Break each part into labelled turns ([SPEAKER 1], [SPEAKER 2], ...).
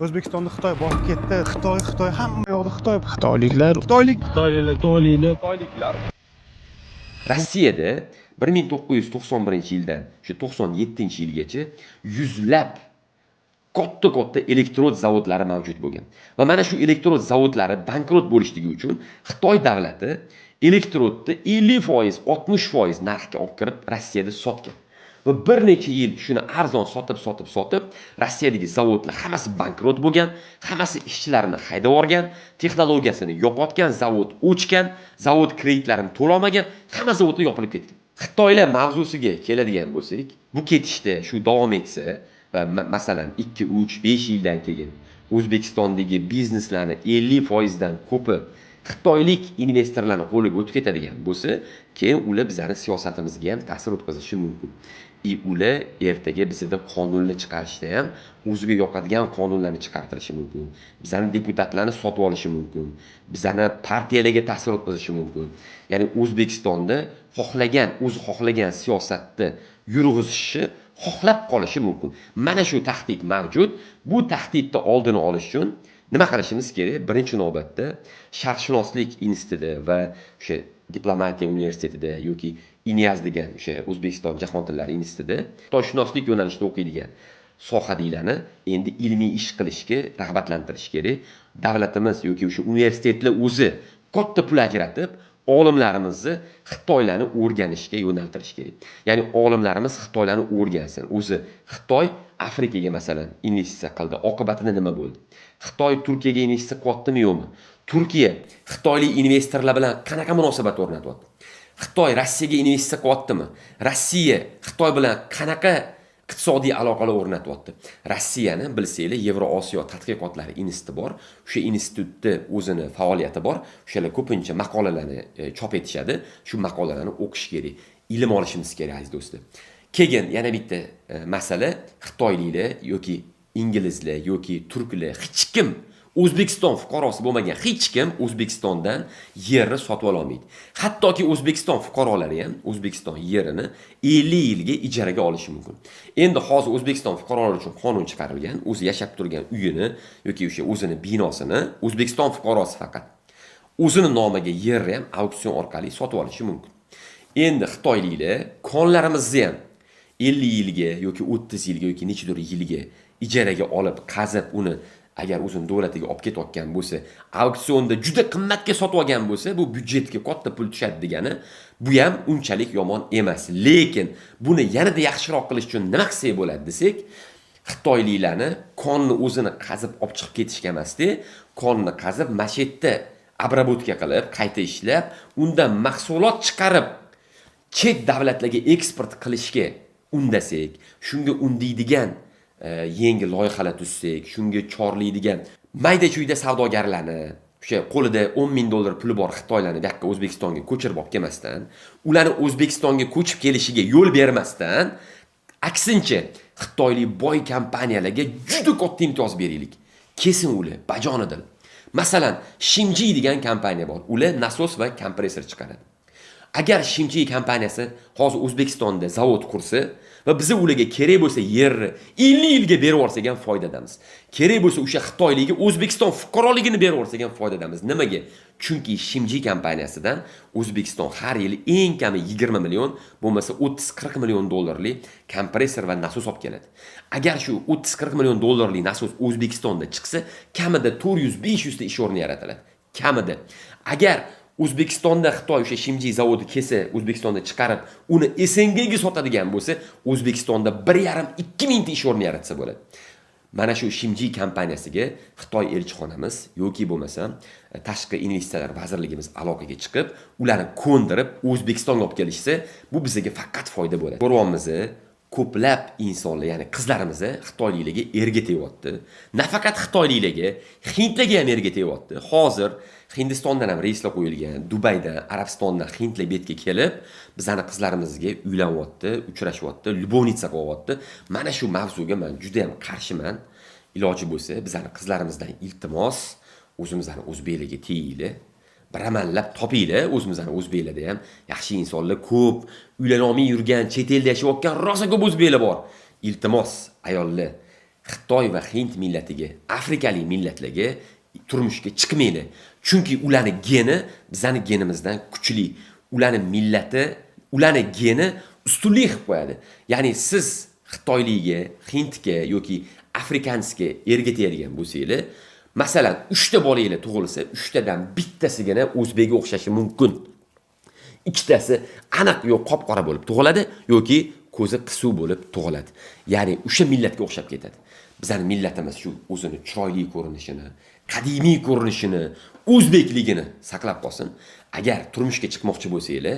[SPEAKER 1] O'zbekistonda Xitoy bosib ketdi. Xitoy hamma yoqda Xitoyliklar.
[SPEAKER 2] Rossiyada 1991-yildan shu 97-yilgacha yuzlab katta elektrod zavodlari mavjud bo'lgan. Va mana shu elektrod zavodlari bankrot bo'lishligi uchun Xitoy davlati elektrodni 50%, 60% narxga olib kirib Rossiyada sotgan. Va bir necha yil shuni arzon sotib, Rossiyadagi zavodlar hammasi bankrot bo'lgan, hammasi ishchilarini haydab yuborgan, texnologiyasini yo'qotgan, zavod o'chgan, zavod kreditlarini to'la olmagan, hamma zavodlar yopilib ketgan. Xitoylar mavzusiga keladigan bo'lsak, bu ketishda shu davom etsa va masalan 2, 3, 5 yildan keyin O'zbekistondagi bizneslarni 50% dan ko'pi xitoylik investorlarning qo'liga o'tib ketadigan bo'lsa, keyin ular bizning siyosatimizga ham ta'sir o'tkazishi mumkin. Ular ertaga bizda qonunni chiqarishda ham o'ziga yoqadigan qonunlarni chiqartirishi mumkin. Bizning deputatlarni sotib olishi mumkin. Bizning partiyalarga ta'sir o'tkazishi mumkin. Ya'ni O'zbekistonda o'zi xohlagan siyosatni yurg'izishi, xohlab qolishi mumkin. Mana shu tahdid mavjud. Bu tahdidni oldini olish uchun nima qilishimiz kerak? Birinchi navbatda Sharqshunoslik institutida va o'sha diplomatiya universitetida yoki INIAZ degan o'sha O'zbekiston jahon tillari institutida xitoyshunoslik yo'nalishida o'qiydigan sohadiylarni endi ilmiy ish qilishga rag'batlantirish kerak. Davlatimiz yoki o'sha universitetlar o'zi katta pul ajratib, olimlarimizni Xitoylarni o'rganishga yo'naltirish kerak. Ya'ni olimlarimiz Xitoylarni o'rgansin. O'zi Xitoy Afrikaga masalan investitsiya qildi. Oqibatida nima bo'ldi? Xitoy Turkiyaga investitsiya qilyaptimi yo'qmi? Turkiya xitoylik investorlar bilan qanaqa munosabat o'rnatyapti? Xitoy Rossiyaga investitsiya qilyaptimi? Rossiya Xitoy bilan qanaqa iqtisodiy aloqalar o'rnatyapti? Rossiyani bilsanglar, Yevrosiyo tadqiqotlari instituti bor. O'sha institutda o'zini faoliyati bor. O'shalar ko'pincha maqolalarni chop etishadi. Shu maqolalarni o'qish kerak, ilm olishimiz kerak aziz do'stlar. Keyin yana bitta masala, xitoyliklar yoki inglizlar yoki turklar hech kim O'zbekiston fuqarosi bo'lmagan hech kim O'zbekistondan yerni sotib ola olmaydi. Hattoki O'zbekiston fuqarolari ham O'zbekiston yerini 50 yilga ijaraga olishi mumkin. Endi hozir O'zbekiston fuqarolari uchun qonun chiqarilgan, o'zi yashab turgan uyini yoki o'sha o'zini binosini O'zbekiston fuqarosi faqat o'zini nomiga yerni ham auksion orqali sotib olishi mumkin. Endi xitoyliklar konlarimizni ham 50 yilga yoki 30 yilga yoki nechidir yilga ijaraga olib, qazib uni agar o'zini davlatiga olib ketayotgan bo'lsa, auksionda juda qimmatga sotib olgan bo'lsa, bu byudjetga katta pul tushadi degani, bu ham unchalik yomon emas. Lekin buni yanada yaxshiroq qilish uchun nima qilsak bo'ladi desak, xitoyliklarni konni o'zini qazib olib chiqib ketishga emasdi, konni qazib mashetda обработка qilib, qayta ishlab, undan mahsulot chiqarib chet davlatlarga eksport qilishga undasak, shunga undaydigan yengil loyihalar tuzsak, shunga chorlaydigan mayda-chuyda savdogarlarni, o'sha qo'lida $10,000 puli bor Xitoylarni bu yoqqa O'zbekistonga ko'chirib olib kelmasdan, ularni O'zbekistonga ko'chib kelishiga yo'l bermasdan, aksincha xitoylik boy kompaniyalarga juda katta imtiyoz beraylik. Kesin ular bajonidil. Masalan, Shimji degan kompaniya bor. Ular nasos va kompressor chiqaradi. Agar Shimji kompaniyasi hozir O'zbekistonda zavod qursa va biz ularga kerak bo'lsa yerni 50 yilga berib yuborsak ham foydadamiz. Kerak bo'lsa o'sha Xitoylikga O'zbekiston fuqaroligini berib yuborsak ham foydadamiz. Nimaga? Chunki Shimji kompaniyasidan O'zbekiston har yili eng kami 20 million, bo'lmasa 30-40 million dollarlik kompressor va nasos olib keladi. Agar shu 30-40 million dollarlik nasos O'zbekistonda chiqsa, kamida 400-500 ta ish o'rni yaratiladi. Kamida. Agar O'zbekistonda Xitoy o'sha Shimji zavodi kelsa, O'zbekistonda chiqarib, uni SNGga sotadigan bo'lsa, O'zbekistonda 1,5-2 ming ta ish o'rni yaratsa bo'ladi. Mana shu Shimji kompaniyasiga Xitoy elchixonamiz yoki bo'lmasa tashqi investitsiyalar vazirligimiz aloqaga chiqib, ularni ko'ndirib O'zbekistonga olib kelishsa, bu bizga faqat foyda bo'ladi. Bo'ronimizni ko'plab insonlar, ya'ni qizlarimiz xitoyliklarga erga tegyapti. Nafaqat xitoyliklarga, hindlarga ham erga tegyapti. Hozir Hindistondan ham reyslar qo'yilgan, Dubaydan, Arabistondan hindlar betga kelib, bizning qizlarimizga uylanyapti, uchrashyapti, любовница qilyapti. Mana shu mavzuga men juda ham qarshiman. Iloji bo'lsa, bizning qizlarimizdan iltimos, o'zimizning o'zbeklarga teginglar. Bir amallab topinglar, o'zimizning o'zbeklarda ham yaxshi insonlar ko'p, uylana olmay yurgan, chet elda yashayotgan rosa ko'p o'zbeklar bor. Iltimos, ayollar, Xitoy va Hind millatiga, afrikalik millatlarga turmushga chiqmaydi. Chunki ularning geni bizning genimizdan kuchli. Ularning millati, ularning geni ustunlik qilib qo'yadi. Ya'ni siz Xitoylikga, Hindga yoki afrikansga erga tegadigan bo'lsangiz, masalan, 3 ta bolangiz tug'ilsa, 3 tadan bittasigina o'zbekga o'xshashi mumkin. Ikkitasi aniq yo qop-qora bo'lib tug'iladi yoki ko'zi qisuv bo'lib tug'iladi. Ya'ni o'sha millatga o'xshab ketadi. Bizning millatimiz shu o'zini chiroyli ko'rinishini, qadimiy ko'rinishini, o'zbekligini saqlab qolsin. Agar turmushga chiqmoqchi bo'lsangiz,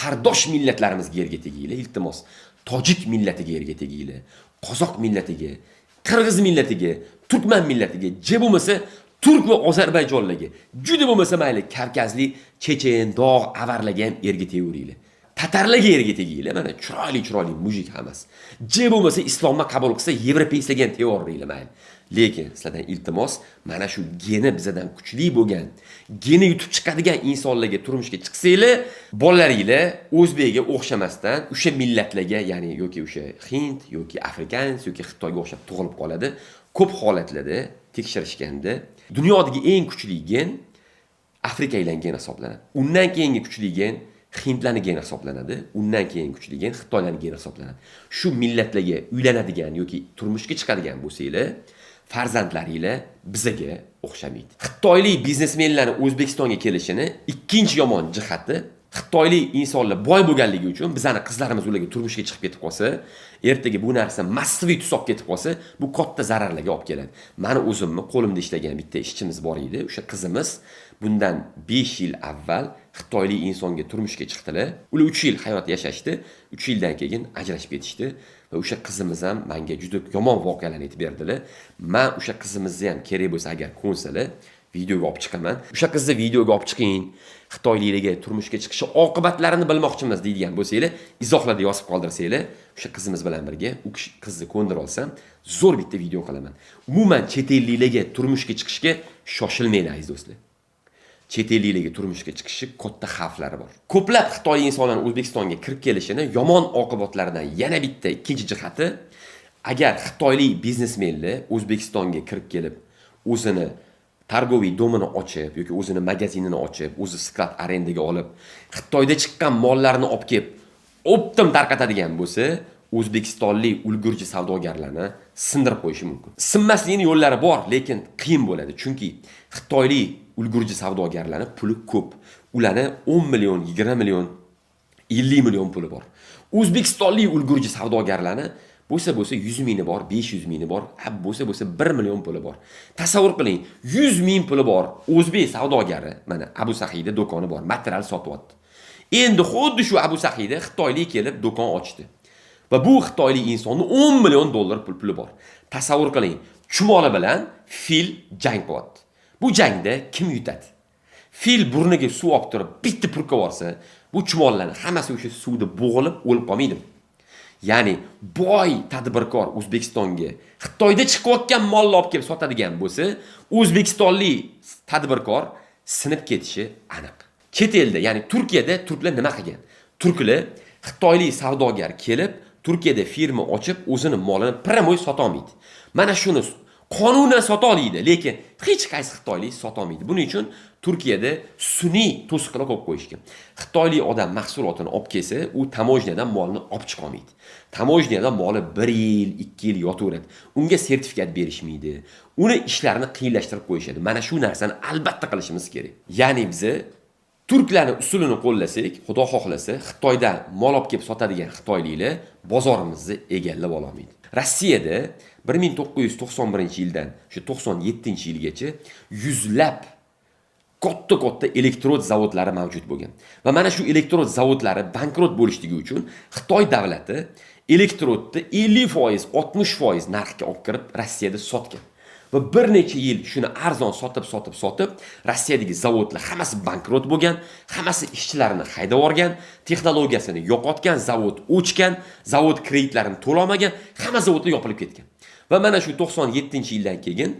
[SPEAKER 2] qardosh millatlarimizga erga teginglar, iltimos. Tojik millatiga erga teginglar, qozoq millatiga, qirg'iz millatiga, turkman millatiga, je bo'lmasa turk va ozarbayjonlarga, juda bo'lmasa mayli kavkazlik, chechen, dog', avarlarga ham erga tegaveringlar. Tatarlarga erga teginglar, mana chiroyli mujik hammasi. Je bo'lmasa islomni qabul qilsa, yevropeylarga ham tegaveringlar mayli. Lekin sizlardan iltimos, mana shu geni bizadan kuchli bo'lgan, geni yutib chiqadigan insonlarga turmushga chiqsanglar, bolalaringlar o'zbekga o'xshamasdan o'sha millatlarga, ya'ni yoki o'sha Hind yoki afrikans yoki Xitoyga o'xshab tug'ilib qoladi. Ko'p holatlarda tekshirishganda dunyodagi eng kuchli gen Afrikaliklar geni hisoblanadi. Undan keyingi kuchli gen Hindlarning geni hisoblanadi. Undan keyin kuchli gen Xitoylarning geni hisoblanadi. Shu millatlarga uylanadigan yoki turmushga chiqadigan bo'lsanglar, farzandlaringlar bizaga o'xshamaydi. Xitoylik biznesmenlarning O'zbekistonga kelishini ikkinchi yomon jihati, Xitoylik insonlar boy bo'lganligi uchun bizning qizlarimiz ularga turmushga chiqib ketib qolsa, ertaga bu narsa massiviy tus olib ketib qolsa, bu katta zararlarga olib keladi. Meni o'zimni qo'limda ishlagan bitta ishchimiz bor edi. O'sha qizimiz bundan 5 yil avval Xitoylik insonga turmushga chiqdilar. Ular 3 yil hayot yashashdi. 3 yildan keyin ajrashib ketishdi. Va o'sha qizimiz ham menga juda yomon voqealarni aytib berdilar. Men o'sha qizimizni ham kerak bo'lsa agar ko'nsalar, videoga olib chiqaman. O'sha qizni videoga olib chiqing. Xitoyliklarga turmushga chiqishi oqibatlarini bilmoqchimiz deydigan bo'lsanglar, izohlarda yozib qoldirsanglar, o'sha qizimiz bilan birga u qizni ko'ndirib olsam, zo'r bitta video qilaman. Umuman chet elliklarga turmushga chiqishga shoshilmanglar aziz do'stlar. Chet elliklarga turmushga chiqishi katta xavflari bor. Ko'plab Xitoy insonlari O'zbekistonga kirib kelishini yomon oqibatlaridan yana bitta ikkinchi jihati, agar xitoylik biznesmenlar O'zbekistonga kirib kelib, o'zini targoviy domini ochib yoki o'zini magazinini ochib, o'zi sklad arendaga olib, Xitoyda chiqqan mollarni olib kelib, optim tarqatadigan bo'lsa, O'zbekistonlik ulgurji savdogarlarni sindirib qo'yishi mumkin. Sinmasligining yo'llari bor, lekin qiyin bo'ladi. Chunki Xitoylik ulgurji savdogarlarning puli ko'p. Ularning 10 million, 20 million, 50 million puli bor. O'zbekistonlik ulgurji savdogarlarning bo'lsa 100 mingni bor, 500 mingni bor, bo'lsa 1 million puli bor. Tasavvur qiling, 100 ming puli bor o'zbek savdogari, mana Abu Sahiyda do'koni bor, material sotyapti. Endi xuddi shu Abu Sahiyda Xitoylik kelib do'kon ochdi. Va bu xitoylik insonning 10 million dollar puli bor. Tasavvur qiling, chumoli bilan fil jang qilyapti. Bu jangda kim yutadi? Fil burniga suv olib turib, bitta purka borsa, bu chumollarning hammasi o'sha suvda bo'g'ilib o'lib qolmaydi. Ya'ni boy tadbirkor O'zbekistonga Xitoyda chiqayotgan molni olib kelib sotadigan bo'lsa, o'zbekistonlik tadbirkor sinib ketishi aniq. Chet elda, ya'ni Turkiyada turklar nima qilgan? Turklar xitoylik savdogar kelib, Turkiyada firma ochib, o'zini molini primoy sota olmaydi. Mana shuni qonunan sota oladi, lekin hech qaysi xitoylik sota olmaydi. Buning uchun Turkiyada sun'iy to'siqlar qo'yib qo'yishgan. Xitoylik odam mahsulotini olib kelsa, u tamojniyadan molni olib chiqa olmaydi. Tamojniyada moli 1 yil, 2 yil yotaveradi. Unga sertifikat berishmaydi. Uni ishlarini qiyinlashtirib qo'yishadi. Mana shu narsani albatta qilishimiz kerak. Ya'ni biz turklarning usulini qo'llasak, Xudo xohlasa, Xitoydan mol olib kelib sotadigan xitoyliklar bozorimizni egallab ololmaydi. Rossiyada 1991-yildan shu 97-yilgacha yuzlab katta elektrod zavodlari mavjud bo'lgan. Va mana shu elektrod zavodlari bankrot bo'lishligi uchun Xitoy davlati elektrodni 50%, 60% narxga olib kirib Rossiyada sotgan. Va bir necha yil shuni arzon sotib Rossiyadagi zavodlar hammasi bankrot bo'lgan, hammasi ishchilarini haydab yuborgan, texnologiyasini yo'qotgan, zavod o'chgan, zavod kreditlarini to'la olmagan, hamma zavodlar yopilib ketgan. Va mana shu 97-yildan keyin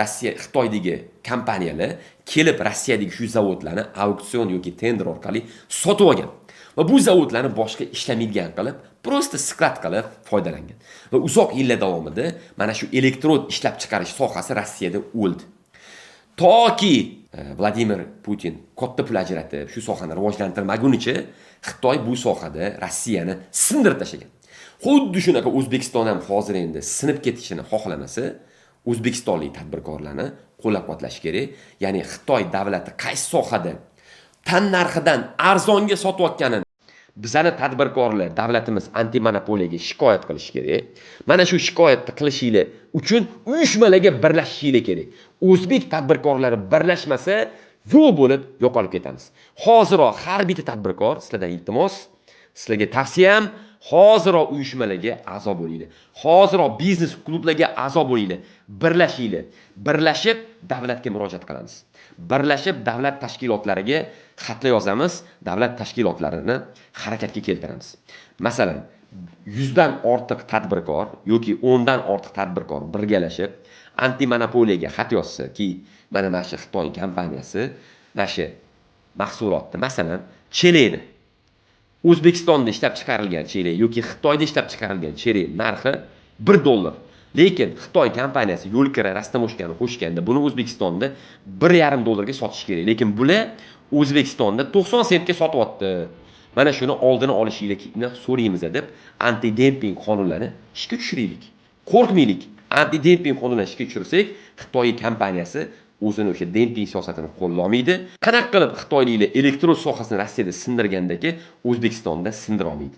[SPEAKER 2] Rossiya Xitoydagi kompaniyalar kelib Rossiyadagi shu zavodlarni auksion yoki tender orqali sotib olgan. va bu zavodlarni boshqa ishlamaydigan qilib, prosta sklad qilib foydalangan. Va uzoq yillar davomida mana shu elektrod ishlab chiqarish sohasi Rossiyada o'ldi. Toki Vladimir Putin katta pul ajratib, shu sohani rivojlantirmagunicha, Xitoy bu sohada Rossiyani sindirib tashlagan. Xuddi shunaqa O'zbekiston ham hozir endi sinib ketishini xohlamasa, o'zbekistonlik tadbirkorlarni qo'llab-quvvatlash kerak. Ya'ni Xitoy davlati qaysi sohada tan narxidan arzonga sotayotganini bizani tadbirkorlar, davlatimiz antimonopoliyaga shikoyat qilish kerak. Mana shu shikoyatni qilishinglar uchun uyushmalarga birlashishinglar kerak. O'zbek tadbirkorlari birlashmasa, yo'q bo'lib yo'qolib ketamiz. Hoziroq har bitta tadbirkor sizlardan iltimos, sizlarga tavsiyam, hoziroq uyushmalarga a'zo bo'linglar. Hoziroq biznes klublarga a'zo bo'linglar. Birlashinglar. Birlashib davlatga murojaat qilamiz. Birlashib davlat tashkilotlariga xatlar yozamiz, davlat tashkilotlarini harakatga keltiramiz. Masalan, 100 dan ortiq tadbirkor yoki 10 dan ortiq tadbirkor birgalashib antimonopoliyaga xat yozsa-ki, mana shu Xitoy kompaniyasi mana shu mahsulotni, masalan, cheleni O'zbekistonda ishlab chiqarilgan chelak yoki Xitoyda ishlab chiqarilgan chelak narxi $1. Lekin Xitoy kompaniyasi yo'l kira rastamoshkani qo'shganda buni O'zbekistonda $1.5 ga sotish kerak. Lekin bular O'zbekistonda 90 sentga sotyapti. Mana shuni oldini olishinglarni so'raymiz deb anti-demping qonunlarini ishga tushiraylik. Qo'rqmaylik. Anti-demping qonunlarini ishga tushirsak, Xitoy kompaniyasi o'zini o'sha demping siyosatini qo'llayolmaydi. Qanaqa qilib Xitoyliklar elektrod sohasini Rossiyada sindirgandagi O'zbekistonda sindira olmaydi.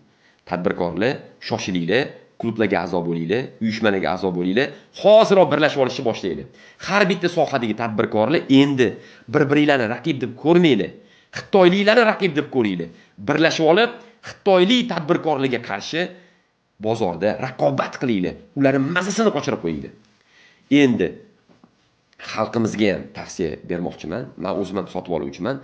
[SPEAKER 2] Tadbirkorlar, shoshilinglar, klublarga a'zo bo'linglar, uyushmalarga a'zo bo'linglar, hoziroq birlashib olishni boshlaylik. Har bitta sohadagi tadbirkorlar endi bir-biringlarni raqib deb ko'rmanglar. Xitoyliklarni raqib deb ko'ringlar. Birlashib olib, Xitoylik tadbirkorlarga qarshi bozorda raqobat qilinglar. Ularning mazasini qochirib qo'yinglar. Endi xalqimizga ham tavsiya bermoqchiman. Men o'zim ham sotib oluvchiman.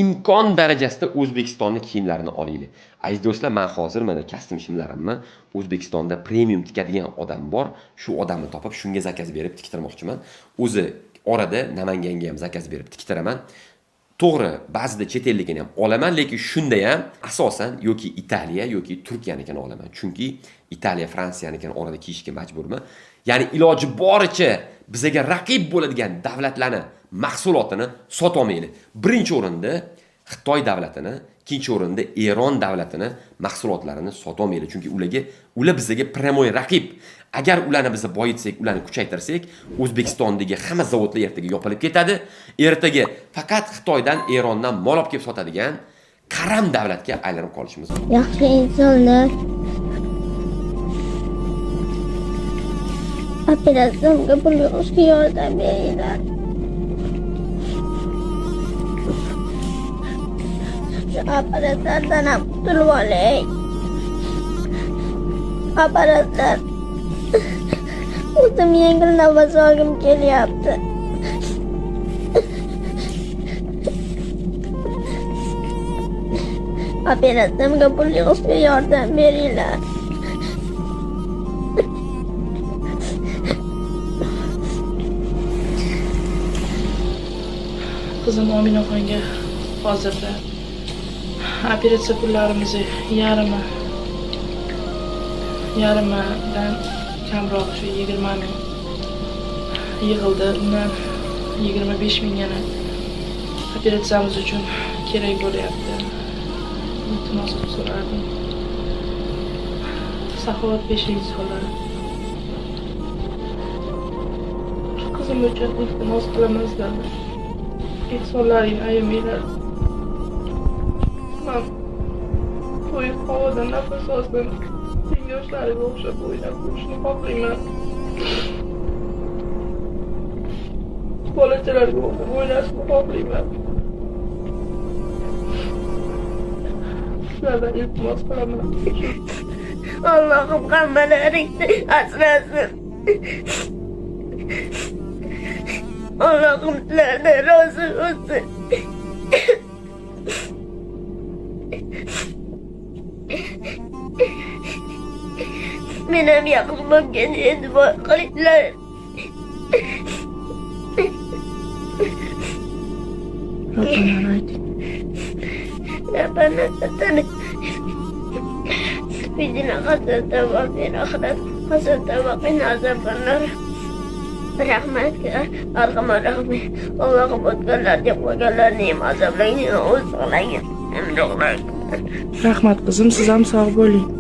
[SPEAKER 2] Imkon darajasida O'zbekistonning kiyimlarini olinglar. Aziz do'stlar, men hozir mana kastim shimlarimni O'zbekistonda premium tikadigan odam bor. Shu odamni topib, shunga zakaz berib tiktirmoqchiman. O'zi orada Namanganga ham zakaz berib tiktiraman. To'g'ri, ba'zida chet ellikini ham olaman, lekin shunda ham asosan yoki Italiya yoki Turkiyanikini olaman. Chunki Italiya, Fransiyanikini orada kiyishga majburman. Ya'ni iloji boricha bizga raqib bo'ladigan davlatlarning mahsulotini sota olmaydi. Birinchi o'rinda Xitoy davlatini, ikkinchi o'rinda Eron davlatini mahsulotlarini sota olmaydi. Chunki ular bizga primoy raqib. Agar ularni biz boyitsak, ularni kuchaytirsak, O'zbekistondagi hamma zavodlar ertaga yopilib ketadi. Ertaga faqat Xitoydan, Erondan mol olib kelib sotadigan qaram davlatga aylanib qolishimiz mumkin.
[SPEAKER 3] Yaxshi insonlar operatsiyamga pul yig'ishga yordam beringlar. Shu operatsiyadan ham qutulib olay. Operatsiya o'zim yengil nafas olgim kelyapti. Operatsiyamga pul yig'ishga yordam beringlar.
[SPEAKER 4] Qizim Ominaxonga hozirda operatsiya pullarimizni yarimidan kamroq shu 20 ming yig'ildi. Undan 25 mingini operatsiyamiz uchun kerak bo'lyapti. Iltimos qilib so'radim. Saxovat 5 so'lar. Qizim uchun iltimos qilaman sizlardan. Ehsonlaring ayamanglar. Men to'yib havodan nafas olsam, yoshlarga o'xshab o'ynab yurishni xohlayman. Bolachalarga o'xshab o'ynashni xohlayman. Sizlardan iltimos qilaman.
[SPEAKER 3] Allohim hammalaringni asrasin. Allohim sizlardan rozi bo'lsin. Men ham yaqin bo'lgan e'tibor qilinglar. Rabbana ayting. Rabbana Bizini hasratda va axirat hasratda va qiyin azoblar. Rahmatga arhamar rahmi. Allohim o'tganlar deb qo'yganlarni ham azoblayni o'z qilagin.
[SPEAKER 4] Rahmat qizim, siz ham sog' bo'ling.